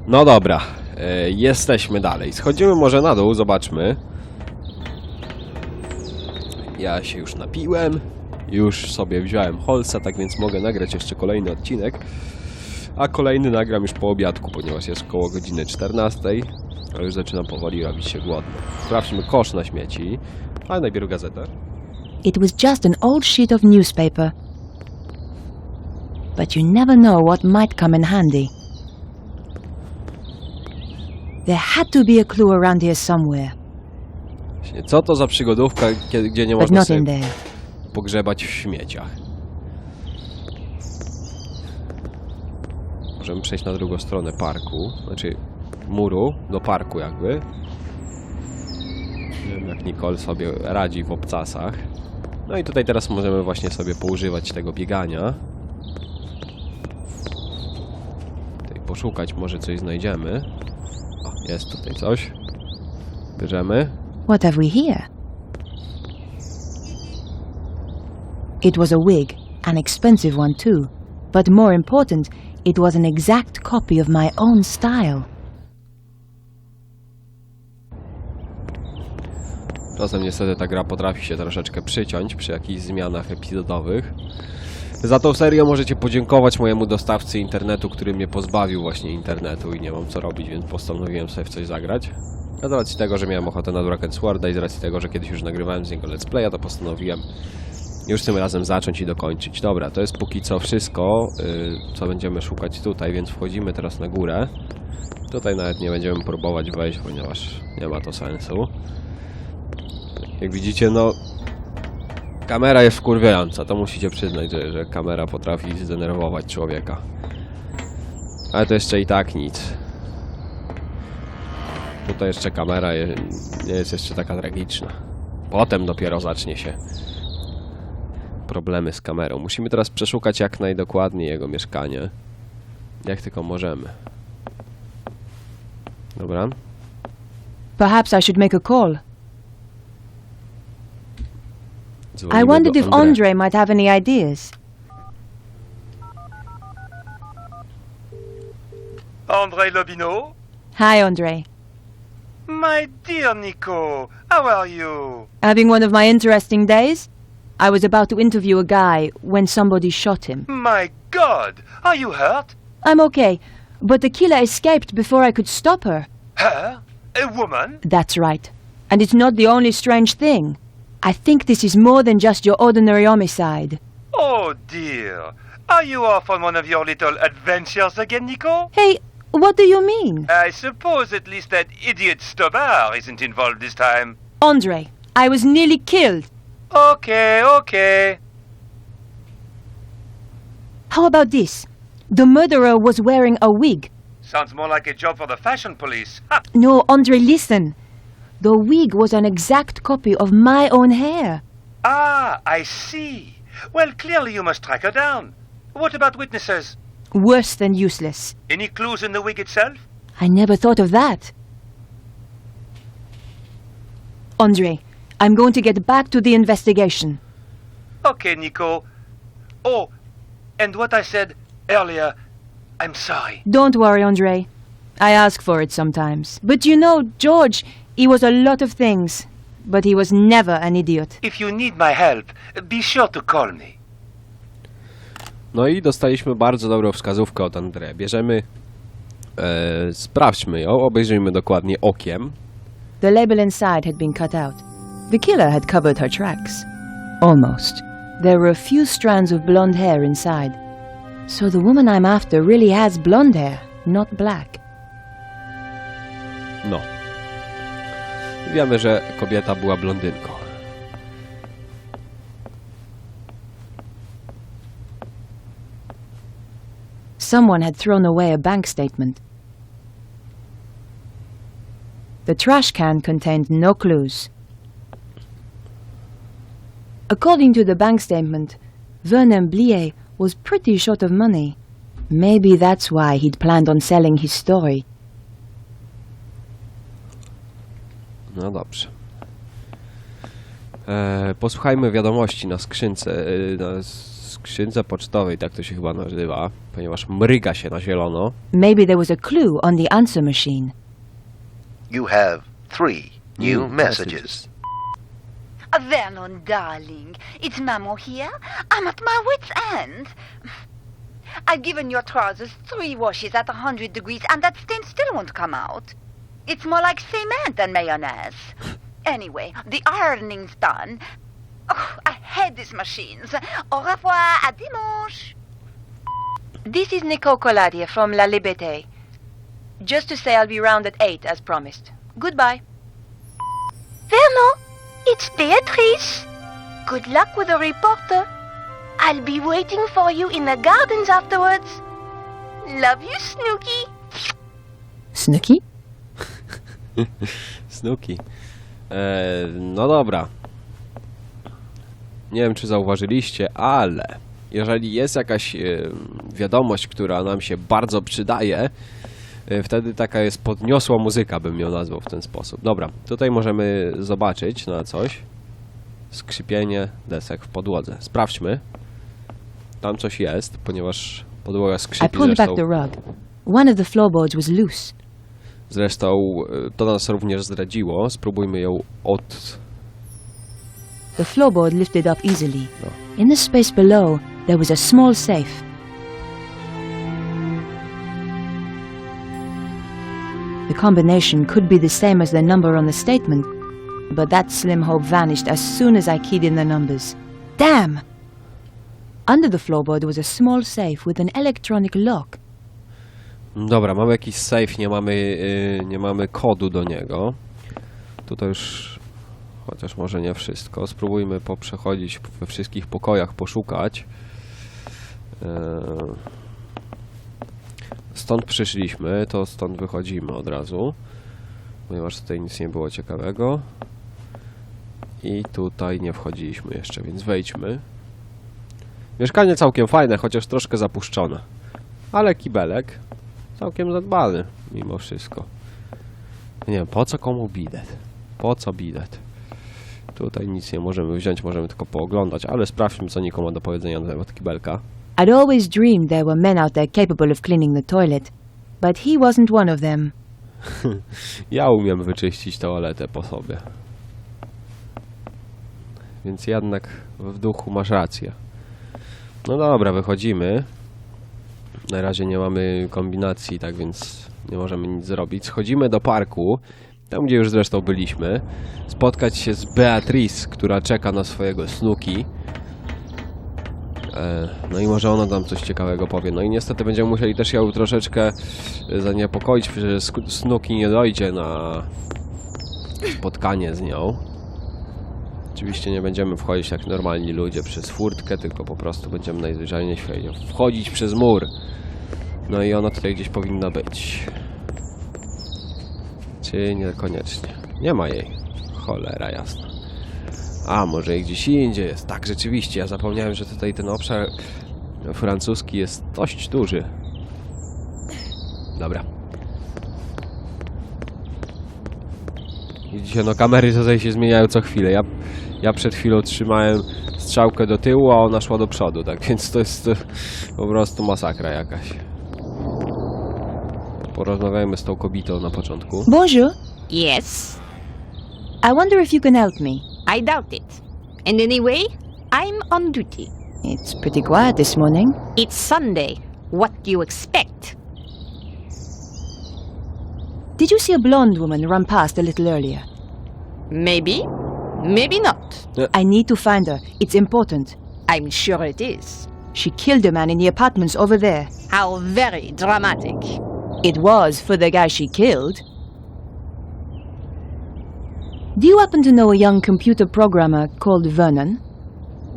No dobra, jesteśmy dalej. Schodzimy może na dół, zobaczmy. Ja się już napiłem, już sobie wziąłem Holsa, tak więc mogę nagrać jeszcze kolejny odcinek. A kolejny nagram już po obiadku, ponieważ jest koło godziny 14. A już zaczynam powoli robić się głodny. Sprawdźmy kosz na śmieci, ale najpierw gazetę. It was just an old sheet of newspaper. But you never know what might come in handy. There had to be a clue around here somewhere. Co to za przygodówka, gdzie nie But można not sobie in there. pogrzebać w śmieciach? Możemy przejść na drugą stronę parku, znaczy muru do parku jakby. Nie wiem, jak Nicole sobie radzi w obcasach. No i tutaj teraz możemy właśnie sobie poużywać tego biegania. Tutaj poszukać, może coś znajdziemy. O, jest tutaj coś. Bierzemy. What have we here? It was a wig, an expensive one too. But more important, it was an exact copy of my own style. Czasem niestety ta gra potrafi się troszeczkę przyciąć przy jakichś zmianach epizodowych. Za tą serię możecie podziękować mojemu dostawcy internetu, który mnie pozbawił właśnie internetu i nie mam co robić, więc postanowiłem sobie w coś zagrać. A z racji tego, że miałem ochotę na Dragon Sworda i z racji tego, że kiedyś już nagrywałem z niego let's playa, to postanowiłem już tym razem zacząć i dokończyć. Dobra, to jest póki co wszystko, co będziemy szukać tutaj, więc wchodzimy teraz na górę. Tutaj nawet nie będziemy próbować wejść, ponieważ nie ma to sensu. Jak widzicie, no... Kamera jest wkurwiająca, to musicie przyznać, że kamera potrafi zdenerwować człowieka. Ale to jeszcze i tak nic. Tutaj jeszcze kamera nie jest jeszcze taka tragiczna. Potem dopiero zacznie się problemy z kamerą. Musimy teraz przeszukać jak najdokładniej jego mieszkanie. Jak tylko możemy. Dobra. Perhaps I should make a call. Dzwonimy I wondered do if Andre might have any ideas. André Lobineau? Hi, Andre. My dear Nico, how are you? Having one of my interesting days? I was about to interview a guy when somebody shot him. My God, are you hurt? I'm okay, but the killer escaped before I could stop her. Her? A woman? That's right. And it's not the only strange thing. I think this is more than just your ordinary homicide. Oh dear. Are you off on one of your little adventures again, Nico? Hey, what do you mean? I suppose at least that idiot Stobar isn't involved this time. Andre, I was nearly killed. Okay, okay. How about this? The murderer was wearing a wig. Sounds more like a job for the fashion police. Ha! No, Andre, listen. The wig was an exact copy of my own hair. Ah, I see. Well, clearly you must track her down. What about witnesses? Worse than useless. Any clues in the wig itself? I never thought of that. Andre, I'm going to get back to the investigation. Okay, Nico. Oh, and what I said earlier, I'm sorry. Don't worry, Andre. I ask for it sometimes. But you know, George, he was a lot of things. But he was never an idiot. If you need my help, be sure to call me. No i dostaliśmy bardzo dobrą wskazówkę od André. Bierzemy, sprawdźmy ją, obejrzyjmy dokładnie okiem. The label inside had been cut out. The killer had covered her tracks. Almost. There were a few strands of blonde hair inside. So the woman I'm after really has blonde hair, not black. No. Wiemy, że kobieta była blondynką. Someone had thrown away a bank statement. The trash can contained no clues. According to the bank statement, Vernon Blier was pretty short of money. Maybe that's why he'd planned on selling his story. No dobrze. Posłuchajmy wiadomości na skrzynce, na skrzynce pocztowej, tak to się chyba nazywa, ponieważ mryga się na zielono. Maybe there was a clue on the answer machine. You have 3 new messages. Vernon, darling, it's Maman here. I'm at my wit's end. I've given your trousers 3 washes at 100 degrees and that stain still won't come out. It's more like cement than mayonnaise. Anyway, the ironing's done. Oh, I hate these machines. Au revoir, à dimanche. This is Nicole Colladier from La Liberté. Just to say I'll be round at 8 as promised. Goodbye. Vernon, it's Beatrice. Good luck with the reporter. I'll be waiting for you in the gardens afterwards. Love you, Snooky. Snooky? Snooki. No dobra. Nie wiem, czy zauważyliście, ale jeżeli jest jakaś wiadomość, która nam się bardzo przydaje, wtedy taka jest podniosła muzyka, bym ją nazwał w ten sposób. Dobra, tutaj możemy zobaczyć na coś. Skrzypienie desek w podłodze. Sprawdźmy. Tam coś jest, ponieważ podłoga I skrzypi pulled back zresztą. the rug. One of the floorboards was loose. Zresztą to nas również zdradziło. Spróbujmy ją od... The floorboard lifted up easily. In the space below, there was a small safe. The combination could be the same as the number on the statement, but that slim hope vanished as soon as I keyed in the numbers. Damn! Under the floorboard was a small safe with an electronic lock. Dobra, mamy jakiś safe, nie mamy kodu do niego. Tutaj już, chociaż może nie wszystko. Spróbujmy poprzechodzić we wszystkich pokojach, poszukać. Stąd przyszliśmy, to stąd wychodzimy od razu, ponieważ tutaj nic nie było ciekawego. I tutaj nie wchodziliśmy jeszcze, więc wejdźmy. Mieszkanie całkiem fajne, chociaż troszkę zapuszczone. Ale kibelek całkiem zadbany, mimo wszystko. Nie wiem, po co komu bidet? Po co bidet? Tutaj nic nie możemy wziąć, możemy tylko pooglądać, ale sprawdźmy, co nikomu ma do powiedzenia na temat kibelka. I'd always dreamed there were men out there capable of cleaning the toilet, but he wasn't one of them. Ja umiem wyczyścić toaletę po sobie. Więc jednak w duchu masz rację. No dobra, wychodzimy. Na razie nie mamy kombinacji, tak więc nie możemy nic zrobić. Schodzimy do parku, tam gdzie już zresztą byliśmy. Spotkać się z Beatrice, która czeka na swojego Snooki. No i może ona nam coś ciekawego powie. No i niestety będziemy musieli też ją troszeczkę zaniepokoić, że Snooki nie dojdzie na spotkanie z nią. Oczywiście nie będziemy wchodzić jak normalni ludzie przez furtkę, tylko po prostu będziemy najzwyczajniej w świecie wchodzić przez mur. No i ona tutaj gdzieś powinna być. Czy niekoniecznie? Nie ma jej. Cholera jasna. A, może gdzieś indziej jest. Tak, rzeczywiście, ja zapomniałem, że tutaj ten obszar francuski jest dość duży. Dobra. Widzicie, no kamery tutaj się zmieniają co chwilę. Ja przed chwilą trzymałem strzałkę do tyłu, a ona szła do przodu, tak więc to jest po prostu masakra jakaś. Porozmawiajmy z tą kobietą na początku. Bonjour. Yes, I wonder if you can help me. I doubt it. And anyway, I'm on duty. It's pretty quiet this morning. It's Sunday. What do you expect? Did you see a blonde woman run past a little earlier? Maybe, maybe not. I need to find her. It's important. I'm sure it is. She killed a man in the apartments over there. How very dramatic. It was for the guy she killed. Do you happen to know a young computer programmer called Vernon?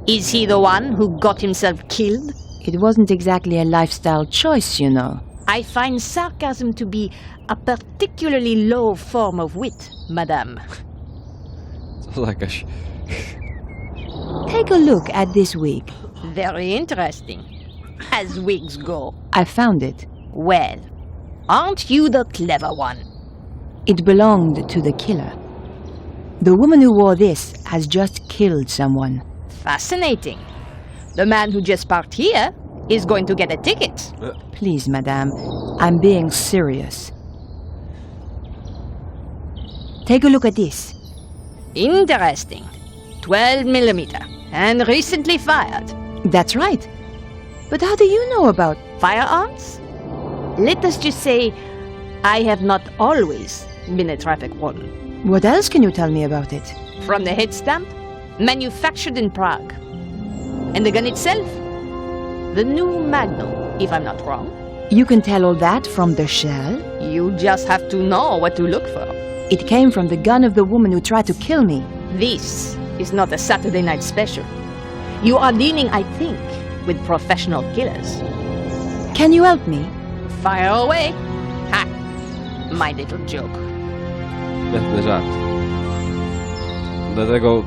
Is he the one who got himself killed? It wasn't exactly a lifestyle choice, you know. I find sarcasm to be a particularly low form of wit, madame. To jakaś... Take a look at this wig. Very interesting. As wigs go. I found it. Well, aren't you the clever one? It belonged to the killer. The woman who wore this has just killed someone. Fascinating. The man who just parked here is going to get a ticket. Please, madame, I'm being serious. Take a look at this. Interesting. 12 millimeter and recently fired. That's right. But how do you know about... Firearms? Let us just say I have not always been a traffic warden. What else can you tell me about it? From the head stamp, manufactured in Prague. And the gun itself? The new Magnum, if I'm not wrong. You can tell all that from the shell? You just have to know what to look for. It came from the gun of the woman who tried to kill me. This is not a Saturday night special. You are dealing, I think, with professional killers. Can you help me? Fire away. Ha! My little joke. Świetny żart.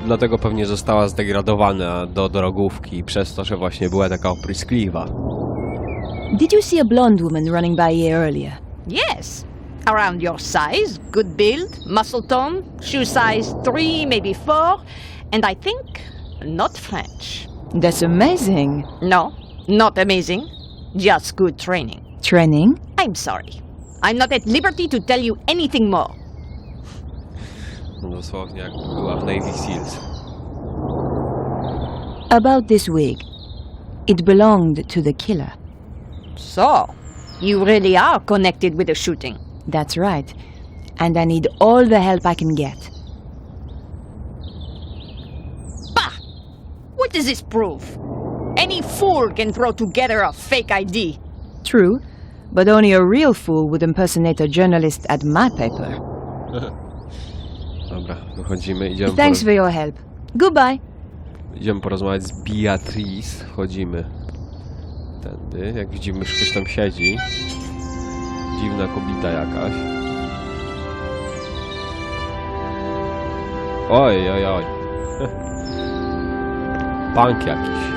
Dlatego pewnie została zdegradowana do drogówki, przez to, że właśnie była taka opryskliwa. Did you see a blonde woman running by here earlier? Yes. Around your size, good build, muscle tone, shoe size 3, maybe 4, and I think not French. That's amazing. No, not amazing. Just good training. Training? I'm sorry. I'm not at liberty to tell you anything more. Dosłownie jak była w Navy Seals. About this wig. It belonged to the killer. So, you really are connected with the shooting. That's right. And I need all the help I can get. Bah! What does this prove? Any fool can throw together a fake ID. True, but only a real fool would impersonate a journalist at my paper. Dobra, wychodzimy, idziemy, Thanks for your help. Goodbye. idziemy porozmawiać z Beatrice. Wchodzimy tędy. Jak widzimy, już ktoś tam siedzi. Dziwna kobieta jakaś. Oj, oj, oj. Punk jakiś.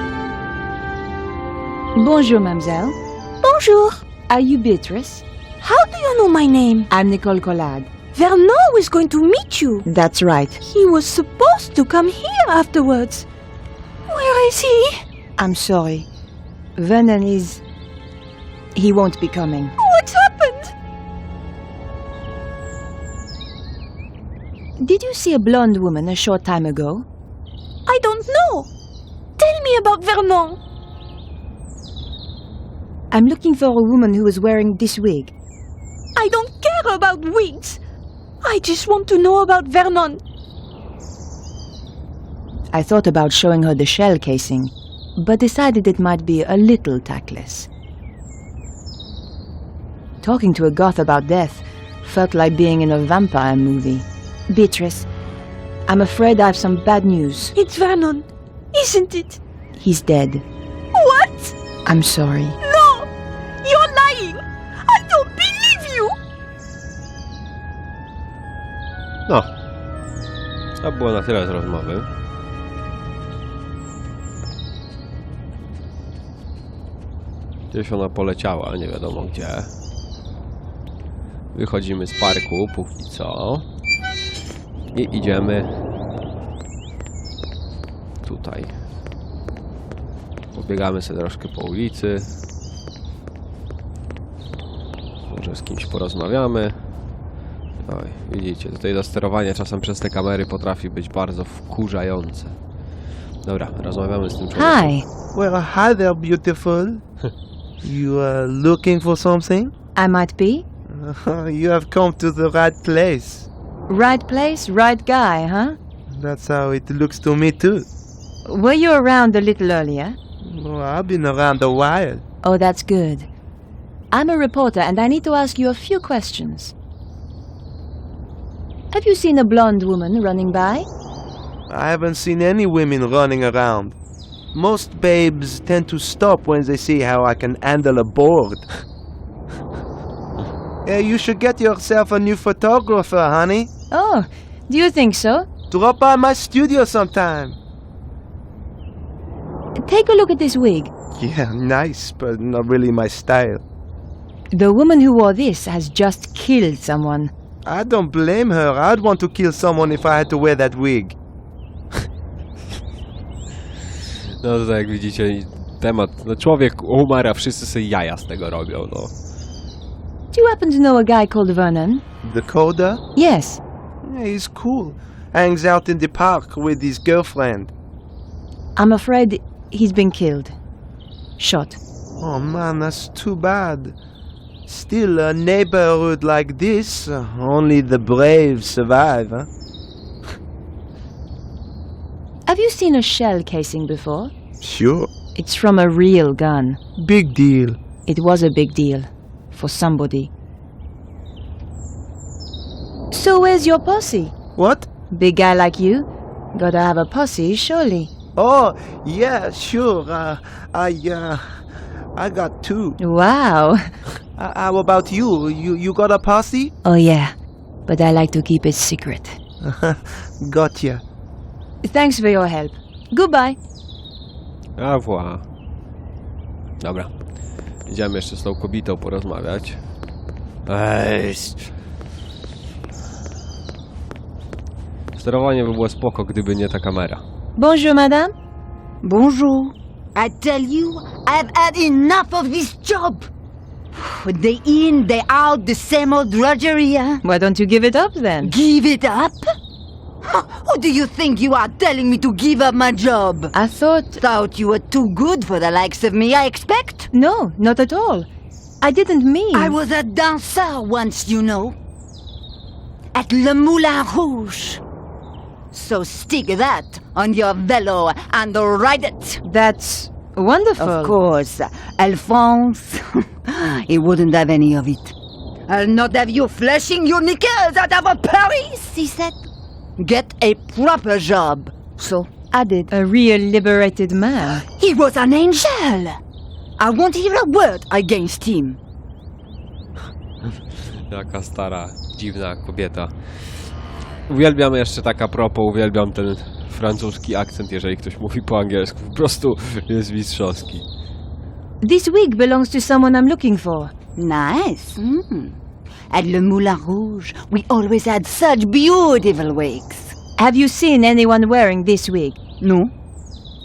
Bonjour, mademoiselle. Bonjour. Are you Beatrice? How do you know my name? I'm Nicole Collard. Vernon was going to meet you. That's right. He was supposed to come here afterwards. Where is he? I'm sorry. Vernon is... He won't be coming. What's happened? Did you see a blonde woman a short time ago? I don't know. Tell me about Vernon. I'm looking for a woman who was wearing this wig. I don't care about wigs. I just want to know about Vernon. I thought about showing her the shell casing, but decided it might be a little tactless. Talking to a goth about death felt like being in a vampire movie. Beatrice, I'm afraid I have some bad news. It's Vernon, isn't it? He's dead. What? I'm sorry. No! You're lying! I don't believe you! No. To było na tyle z rozmowy. Gdzieś ona poleciała, nie wiadomo gdzie. Wychodzimy z parku, póki co. I idziemy tutaj. Pobiegamy sobie troszkę po ulicy. Może z kimś porozmawiamy. Oj, widzicie, tutaj do sterowania czasem przez te kamery potrafi być bardzo wkurzające. Dobra, rozmawiamy z tym człowiekiem. Hi. Well, hi there, beautiful. You are looking for something? I might be. You have come to the right place. Right place, right guy, huh? That's how it looks to me too. Were you around a little earlier? Well, I've been around a while. Oh, that's good. I'm a reporter and I need to ask you a few questions. Have you seen a blonde woman running by? I haven't seen any women running around. Most babes tend to stop when they see how I can handle a board. Yeah, you should get yourself a new photographer, honey. Oh, do you think so? Drop by my studio sometime. Take a look at this wig. Yeah, nice, but not really my style. The woman who wore this has just killed someone. I don't blame her. I'd want to kill someone if I had to wear that wig. No to tak jak widzicie, temat, no człowiek umarł, a wszyscy sobie jaja z tego robią, no. Do you happen to know a guy called Vernon? Dakota? Yes. Yeah, he's cool. Hangs out in the park with his girlfriend. I'm afraid he's been killed. Shot. Oh man, that's too bad. Still, a neighborhood like this, only the brave survive, huh? Have you seen a shell casing before? Sure. It's from a real gun. Big deal. It was a big deal. For somebody. So where's your posse? What? Big guy like you? Gotta have a posse, surely. Oh, yeah, sure. I got two. Wow. How about you? You got a posse? Oh yeah, but I like to keep it secret. Gotcha. Thanks for your help. Goodbye. A voilà. Dobra. Idziemy jeszcze z tą kobietą porozmawiać. Ej. Sterowanie by było spoko, gdyby nie ta kamera. Bonjour, madame. Bonjour. I tell you, I've had enough of this job. Day in, day out, the same old drudgery, huh? Why don't you give it up then? Give it up? Who do you think you are telling me to give up my job? I thought... Thought you were too good for the likes of me, I expect? No, not at all. I didn't mean... I was a dancer once, you know. At Le Moulin Rouge. So stick that on your velo and ride it. That's wonderful. Of course. Alphonse, he wouldn't have any of it. I'll not have you flashing your knickers out of Paris, he said. Get a proper job. So I did. A real liberated man. he was an angel. I won't hear a word against him. Jaka stara, dziwna kobieta. Uwielbiam jeszcze tak a propos, uwielbiam ten francuski akcent, jeżeli ktoś mówi po angielsku. Po prostu jest mistrzowski. This wig belongs to someone I'm looking for. Nice. At Le Moulin Rouge, we always had such beautiful wigs. Have you seen anyone wearing this wig? No?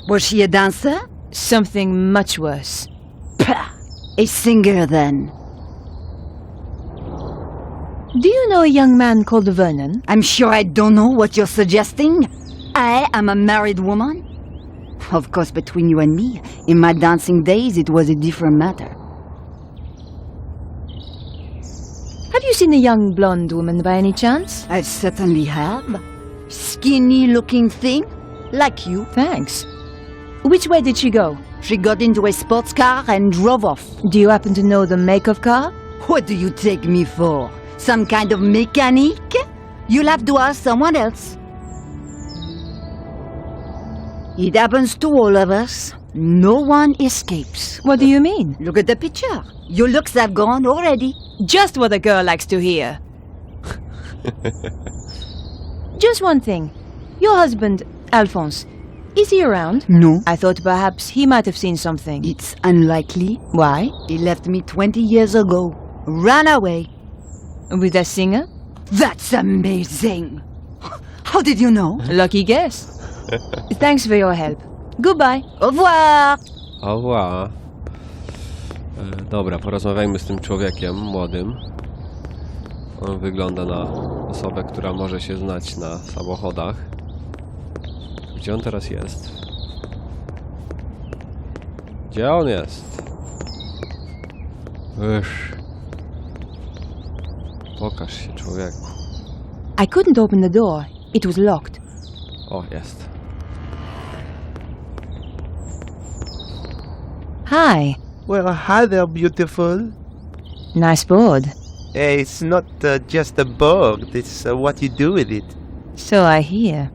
Was she a dancer? Something much worse. Pah! A singer, then. Do you know a young man called Vernon? I'm sure I don't know what you're suggesting. I am a married woman. Of course, between you and me, in my dancing days, it was a different matter. Have you seen a young blonde woman by any chance? I certainly have. Skinny-looking thing, like you. Thanks. Which way did she go? She got into a sports car and drove off. Do you happen to know the make of car? What do you take me for? Some kind of mechanic? You'll have to ask someone else. It happens to all of us. No one escapes. What do you mean? Look at the picture. Your looks have gone already. Just what a girl likes to hear. Just one thing. Your husband, Alphonse, is he around? No. I thought perhaps he might have seen something. It's unlikely. Why? He left me 20 years ago. Ran away. With a singer? That's amazing. How did you know? Lucky guess. Thanks for your help. Goodbye. Au revoir. Ała. Dobra, porozmawiajmy z tym człowiekiem młodym. On wygląda na osobę, która może się znać na samochodach. Gdzie on teraz jest? Gdzie on jest? Pokaż się, człowieku. I couldn't open the door. It was locked. O, jest. Hi. Well, hi there, beautiful. Nice board. It's not just a board, it's what you do with it. So I hear.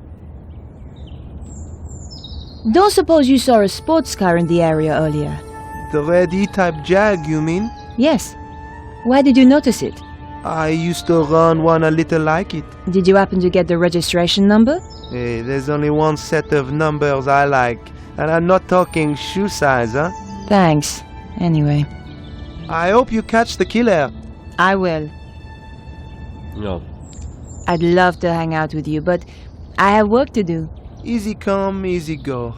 Don't suppose you saw a sports car in the area earlier? The red E-type Jag, you mean? Yes. Why did you notice it? I used to run one a little like it. Did you happen to get the registration number? Hey, there's only one set of numbers I like, and I'm not talking shoe size, huh? Thanks. Anyway. I hope you catch the killer. I will. No. I'd love to hang out with you, but I have work to do. Easy come, easy go.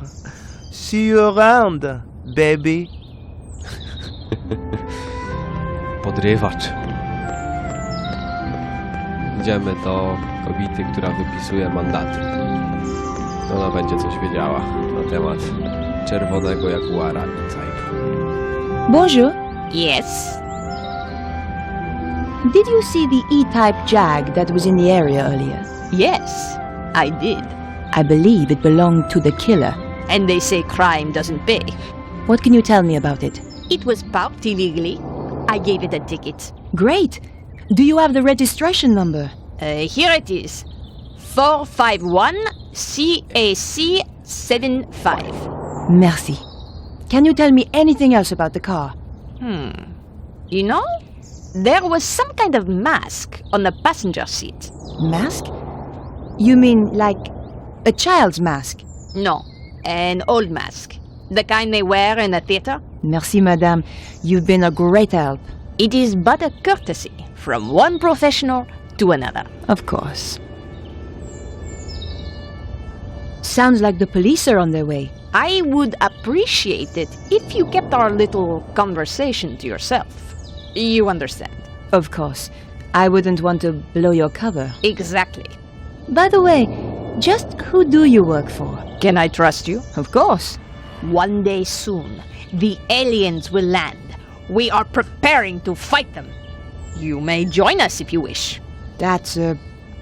See you around, baby. Podrywacz. Idziemy do kobiety, która wypisuje mandaty. Ona będzie coś wiedziała na temat czerwonego jaguara E-Type. Bonjour. Yes? Did you see the E-type Jag that was in the area earlier? Yes, I did. I believe it belonged to the killer. And they say crime doesn't pay. What can you tell me about it? It was parked illegally. I gave it a ticket. Great. Do you have the registration number? Here it is. 451 CAC 75. Merci. Can you tell me anything else about the car? You know, there was some kind of mask on the passenger seat. Mask? You mean like a child's mask? No, an old mask. The kind they wear in a theater. Merci, madame. You've been a great help. It is but a courtesy from one professional to another. Of course. Sounds like the police are on their way. I would appreciate it if you kept our little conversation to yourself. You understand? Of course. I wouldn't want to blow your cover. Exactly. By the way, just who do you work for? Can I trust you? Of course. One day soon, the aliens will land. We are preparing to fight them. You may join us if you wish. That's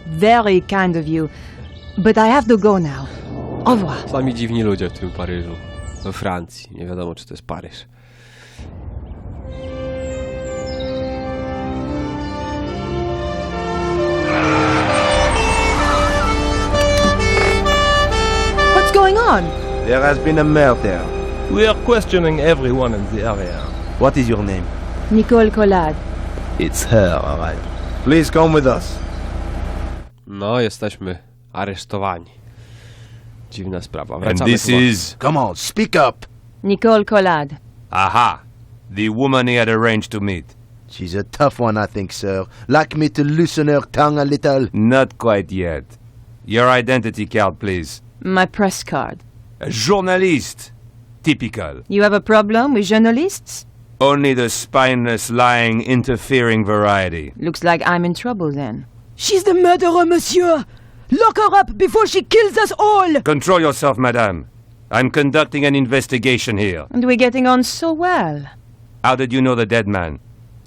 very kind of you. But I have to go now. Au revoir. Sami dziwni ludzie w tym Paryżu. We Francji. Nie wiadomo, czy to jest Paryż. What's going on? There has been a murder. We are questioning everyone in the area. What is your name? Nicole Collard. It's her, all right. Please come with us. No, jesteśmy aresztowani. Dziwna sprawa. And Wracamy this chyba. is... Come on, speak up. Nicole Collard. Aha! The woman he had arranged to meet. She's a tough one, I think, sir. Like me to loosen her tongue a little. Not quite yet. Your identity card, please. My press card. A journalist. Typical. You have a problem with journalists? Only the spineless, lying, interfering variety. Looks like I'm in trouble then. She's the murderer, monsieur! Lock her up before she kills us all! Control yourself, madame. I'm conducting an investigation here. And we're getting on so well. How did you know the dead man?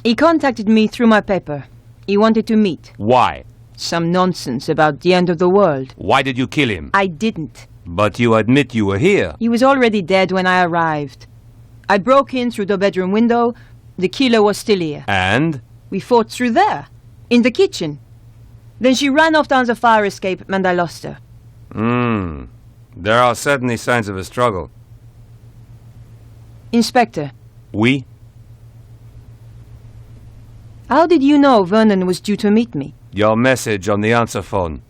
He contacted me through my paper. He wanted to meet. Why? Some nonsense about the end of the world. Why did you kill him? I didn't. But you admit you were here. He was already dead when I arrived. I broke in through the bedroom window. The killer was still here. And? We fought through there, in the kitchen. Then she ran off down the fire escape and I lost her. There are certainly signs of a struggle. Inspector, We? how did you know Vernon was due to meet me? Your message on the answer phone.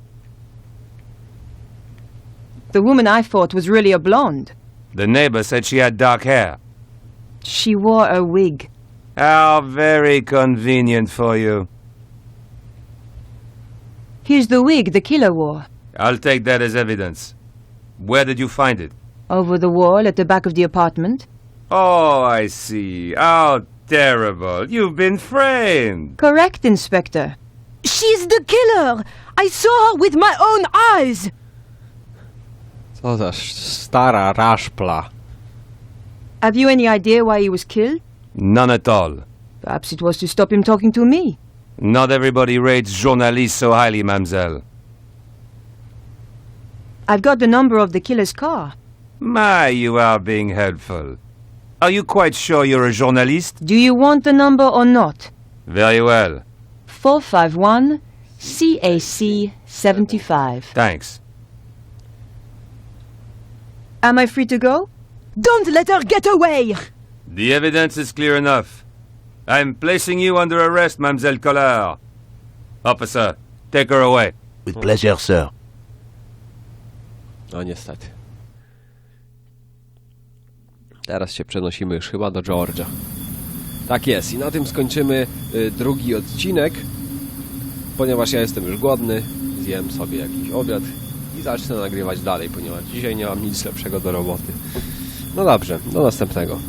The woman I fought was really a blonde. The neighbor said she had dark hair. She wore a wig. How very convenient for you. Here's the wig the killer wore. I'll take that as evidence. Where did you find it? Over the wall at the back of the apartment. Oh, I see. How terrible. You've been framed. Correct, Inspector. She's the killer! I saw her with my own eyes! Co za stara raszpla. Have you any idea why he was killed? None at all. Perhaps it was to stop him talking to me. Not everybody rates journalists so highly, mademoiselle. I've got the number of the killer's car. My, you are being helpful. Are you quite sure you're a journalist? Do you want the number or not? Very well. 451 CAC 75. Thanks. Am I free to go? Don't let her get away! The evidence is clear enough. I'm placing you under arrest, Mademoiselle Collard. Officer, take her away. With pleasure, sir. No niestety. Teraz się przenosimy już chyba do George'a. Tak jest i na tym skończymy drugi odcinek. Ponieważ ja jestem już głodny, zjem sobie jakiś obiad i zacznę nagrywać dalej, ponieważ dzisiaj nie mam nic lepszego do roboty. No dobrze, do następnego.